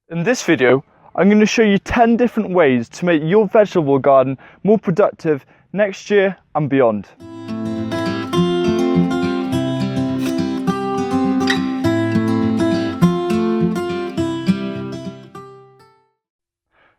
In this video, I'm going to show you 10 different ways to make your vegetable garden more productive next year and beyond.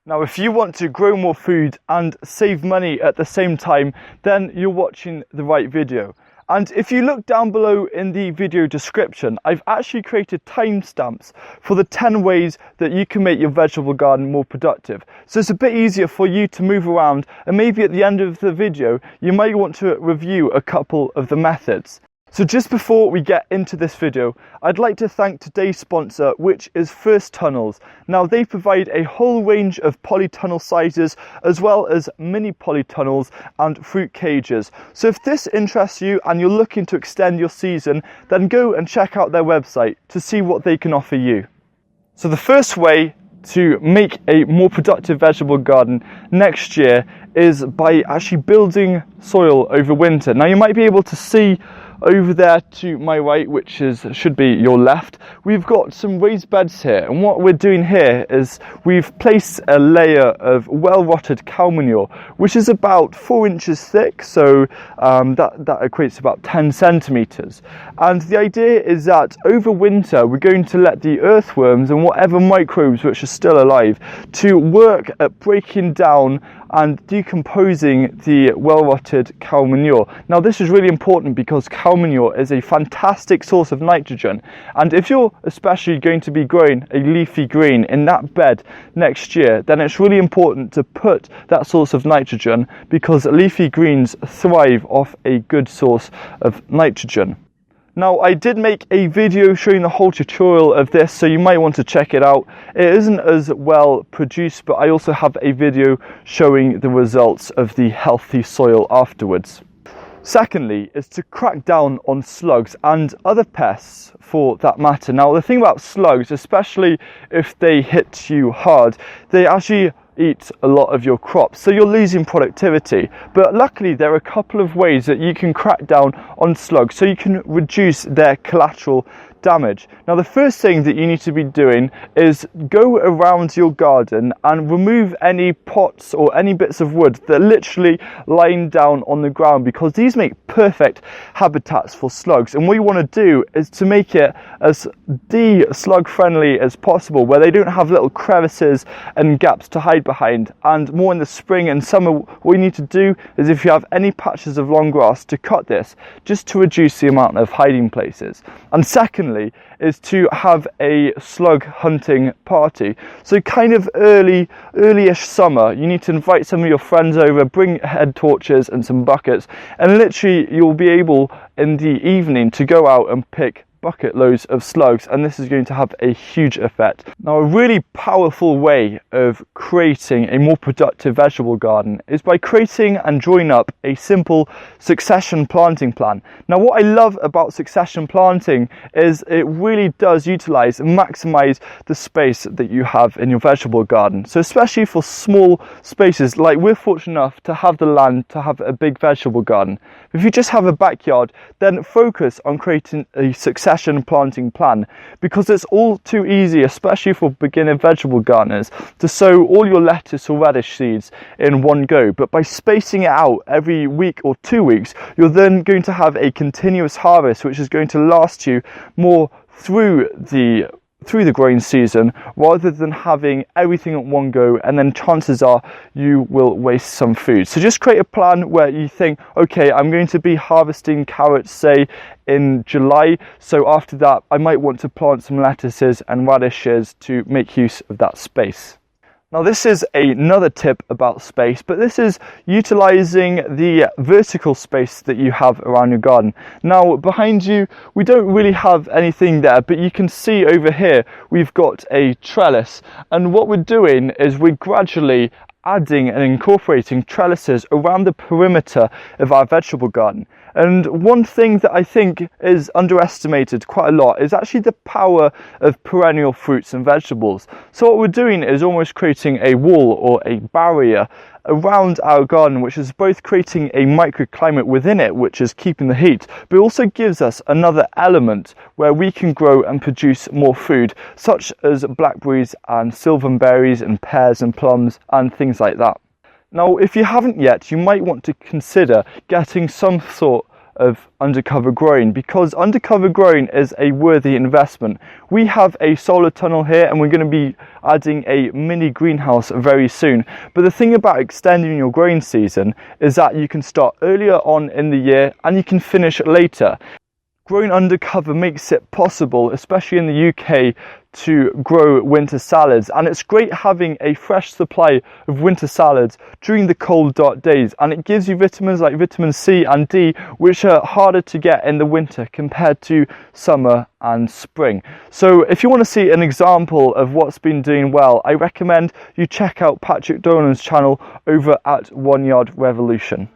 Now, if you want to grow more food and save money at the same time, then you're watching the right video. And if you look down below in the video description, I've actually created timestamps for the 10 ways that you can make your vegetable garden more productive. So it's a bit easier for you to move around, and maybe at the end of the video, you might want to review a couple of the methods. So just before we get into this video, I'd like to thank today's sponsor, which is First Tunnels. Now, they provide a whole range of polytunnel sizes, as well as mini polytunnels and fruit cages. So if this interests you and you're looking to extend your season, then go and check out their website to see what they can offer you. So the first way to make a more productive vegetable garden next year is by actually building soil over winter. Now, you might be able to see over there to my right, which should be your left, we've got some raised beds here, and what we're doing here is we've placed a layer of well-rotted cow manure, which is about 4 inches thick, so that equates to about 10 centimeters. And the idea is that over winter we're going to let the earthworms and whatever microbes which are still alive to work at breaking down and decomposing the well-rotted cow manure. Now, this is really important because cow manure is a fantastic source of nitrogen, and if you're especially going to be growing a leafy green in that bed next year, then it's really important to put that source of nitrogen, because leafy greens thrive off a good source of nitrogen. Now, I did make a video showing the whole tutorial of this, so you might want to check it out. It isn't as well produced, but I also have a video showing the results of the healthy soil afterwards. Secondly, is to crack down on slugs and other pests for that matter. Now, the thing about slugs, especially if they hit you hard, they actually eat a lot of your crops, so you're losing productivity. But luckily, there are a couple of ways that you can crack down on slugs so you can reduce their collateral damage. Now, the first thing that you need to be doing is go around your garden and remove any pots or any bits of wood that are literally lying down on the ground, because these make perfect habitats for slugs. And what you want to do is to make it as de-slug friendly as possible, where they don't have little crevices and gaps to hide behind. And more in the spring and summer, what you need to do is, if you have any patches of long grass, to cut this just to reduce the amount of hiding places. And secondly, is to have a slug hunting party. So kind of early-ish summer, you need to invite some of your friends over, bring head torches and some buckets, and literally you'll be able in the evening to go out and pick bucket loads of slugs, and this is going to have a huge effect. Now, a really powerful way of creating a more productive vegetable garden is by creating and drawing up a simple succession planting plan. Now, what I love about succession planting is it really does utilize and maximize the space that you have in your vegetable garden. So especially for small spaces, like we're fortunate enough to have the land to have a big vegetable garden. If you just have a backyard, then focus on creating a succession planting plan, because it's all too easy, especially for beginner vegetable gardeners, to sow all your lettuce or radish seeds in one go. But by spacing it out every week or 2 weeks, you're then going to have a continuous harvest, which is going to last you more through the growing season, rather than having everything at one go, and then chances are you will waste some food. So just create a plan where you think, okay, I'm going to be harvesting carrots, say, in July, so after that I might want to plant some lettuces and radishes to make use of that space. Now, this is another tip about space, but this is utilizing the vertical space that you have around your garden. Now, behind you, we don't really have anything there, but you can see over here, we've got a trellis. And what we're doing is we're gradually adding and incorporating trellises around the perimeter of our vegetable garden. And one thing that I think is underestimated quite a lot is actually the power of perennial fruits and vegetables. So what we're doing is almost creating a wall or a barrier around our garden, which is both creating a microclimate within it, which is keeping the heat, but also gives us another element where we can grow and produce more food, such as blackberries and silverberries and pears and plums and things like that. Now, if you haven't yet, you might want to consider getting some sort of undercover growing, because undercover growing is a worthy investment. We have a solar tunnel here and we're going to be adding a mini greenhouse very soon. But the thing about extending your growing season is that you can start earlier on in the year and you can finish later. Growing undercover makes it possible, especially in the UK, to grow winter salads, and it's great having a fresh supply of winter salads during the cold, dark days, and it gives you vitamins like vitamin C and D, which are harder to get in the winter compared to summer and spring. So if you want to see an example of what's been doing well, I recommend you check out Patrick Dolan's channel over at 1 Yard Revolution.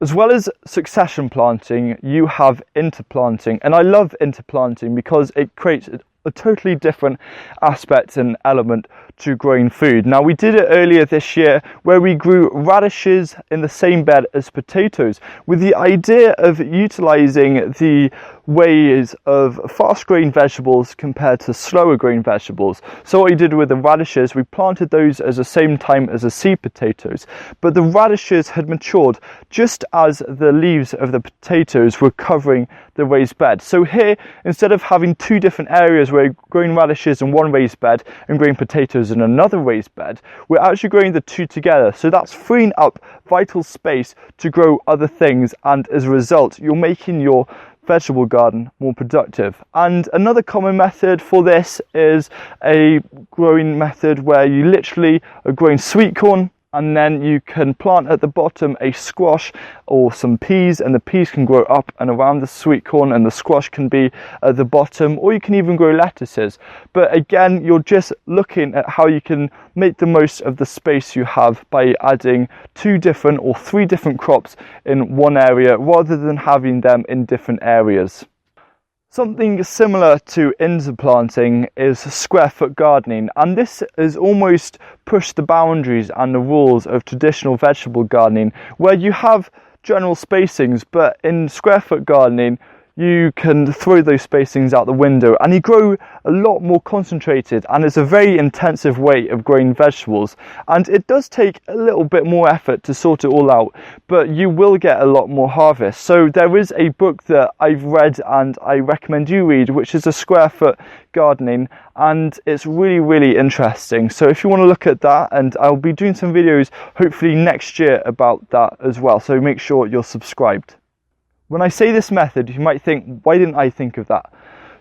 As well as succession planting, you have interplanting, and I love interplanting because it creates a totally different aspect and element to growing food. Now, we did it earlier this year where we grew radishes in the same bed as potatoes, with the idea of utilizing the ways of fast growing vegetables compared to slower growing vegetables. So what we did with the radishes, we planted those at the same time as the seed potatoes, but the radishes had matured just as the leaves of the potatoes were covering the raised bed. So here, instead of having two different areas where we're growing radishes in one raised bed and growing potatoes in another raised bed, we're actually growing the two together. So that's freeing up vital space to grow other things, and as a result, you're making your vegetable garden more productive. And another common method for this is a growing method where you literally are growing sweet corn, and then you can plant at the bottom a squash or some peas, and the peas can grow up and around the sweet corn, and the squash can be at the bottom, or you can even grow lettuces. But again, you're just looking at how you can make the most of the space you have by adding 2 different or 3 different crops in one area rather than having them in different areas. Something similar to interplanting is square foot gardening, and this has almost pushed the boundaries and the rules of traditional vegetable gardening, where you have general spacings, but in square foot gardening you can throw those spacings out the window and you grow a lot more concentrated, and it's a very intensive way of growing vegetables, and it does take a little bit more effort to sort it all out, but you will get a lot more harvest. So there is a book that I've read and I recommend you read, which is a square foot gardening, and it's really interesting. So if you want to look at that, and I'll be doing some videos hopefully next year about that as well, so make sure you're subscribed. When I say this method, you might think, why didn't I think of that?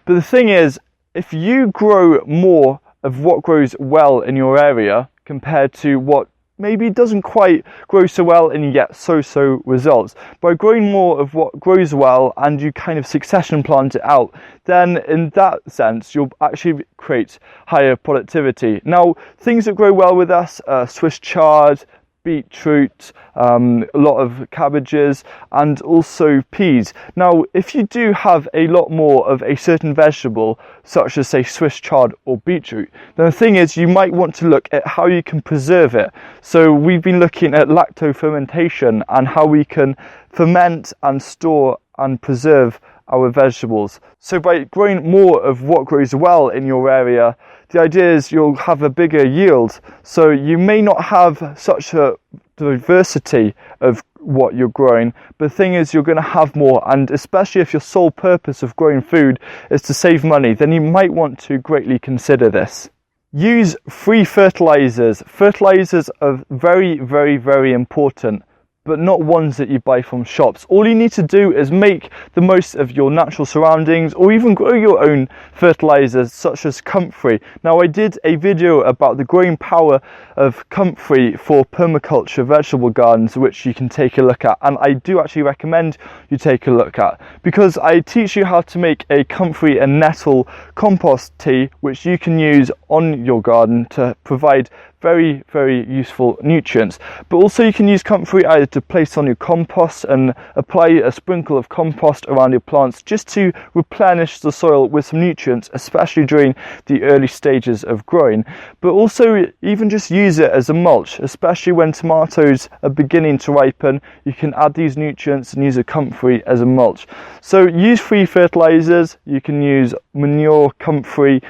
But the thing is, if you grow more of what grows well in your area compared to what maybe doesn't quite grow so well and you get so results, by growing more of what grows well and you kind of succession plant it out, then in that sense you'll actually create higher productivity. Now, things that grow well with us are Swiss chard, beetroot, a lot of cabbages, and also peas. Now, if you do have a lot more of a certain vegetable, such as say Swiss chard or beetroot, then the thing is you might want to look at how you can preserve it. So we've been looking at lacto-fermentation and how we can ferment and store and preserve our vegetables. So by growing more of what grows well in your area, the idea is you'll have a bigger yield. So you may not have such a diversity of what you're growing, but the thing is you're going to have more, and especially if your sole purpose of growing food is to save money, then you might want to greatly consider this. Use free fertilizers. Fertilizers are very important, but not ones that you buy from shops. All you need to do is make the most of your natural surroundings, or even grow your own fertilizers such as comfrey. Now, I did a video about the growing power of comfrey for permaculture vegetable gardens, which you can take a look at, and I do actually recommend you take a look at, because I teach you how to make a comfrey and nettle compost tea, which you can use on your garden to provide very, very useful nutrients. But also you can use comfrey either to place on your compost and apply a sprinkle of compost around your plants just to replenish the soil with some nutrients, especially during the early stages of growing. But also even just use it as a mulch, especially when tomatoes are beginning to ripen. You can add these nutrients and use a comfrey as a mulch. So use free fertilizers, you can use manure, comfrey,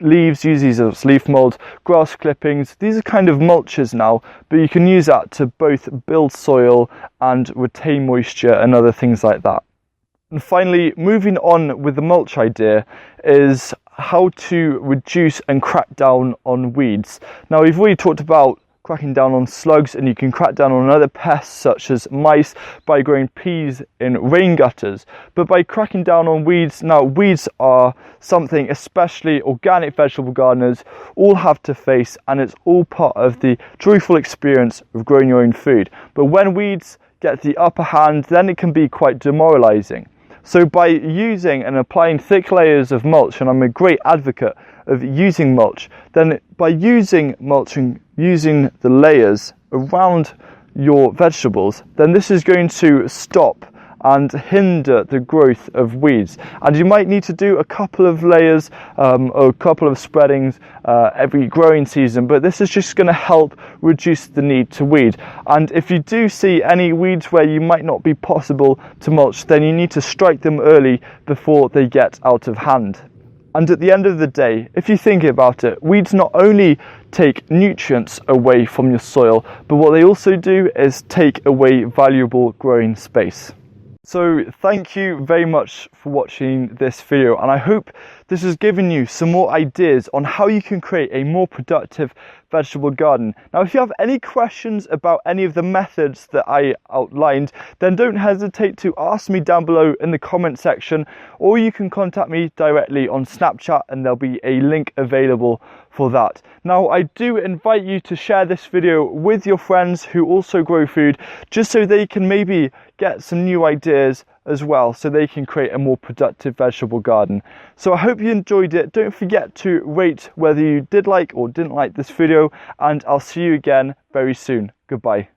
leaves, use these as leaf mold, grass clippings. These are kind of mulches now, but you can use that to both build soil and retain moisture and other things like that. And finally, moving on with the mulch idea is how to reduce and crack down on weeds. Now, we've already talked about cracking down on slugs, and you can crack down on other pests such as mice by growing peas in rain gutters. But by cracking down on weeds, now weeds are something especially organic vegetable gardeners all have to face, and it's all part of the joyful experience of growing your own food. But when weeds get the upper hand, then it can be quite demoralizing. So by using and applying thick layers of mulch, and I'm a great advocate of using mulch, then by using mulch and using the layers around your vegetables, then this is going to stop and hinder the growth of weeds. And you might need to do a couple of layers or a couple of spreadings every growing season, but this is just going to help reduce the need to weed. And if you do see any weeds where you might not be possible to mulch, then you need to strike them early before they get out of hand. And at the end of the day, if you think about it, weeds not only take nutrients away from your soil, but what they also do is take away valuable growing space. So thank you very much for watching this video, and I hope this has given you some more ideas on how you can create a more productive vegetable garden. Now, if you have any questions about any of the methods that I outlined, then don't hesitate to ask me down below in the comment section, or you can contact me directly on Snapchat and there'll be a link available for that. Now, I do invite you to share this video with your friends who also grow food, just so they can maybe get some new ideas as well, so they can create a more productive vegetable garden. So I hope you enjoyed it. Don't forget to rate whether you did like or didn't like this video, and I'll see you again very soon. Goodbye.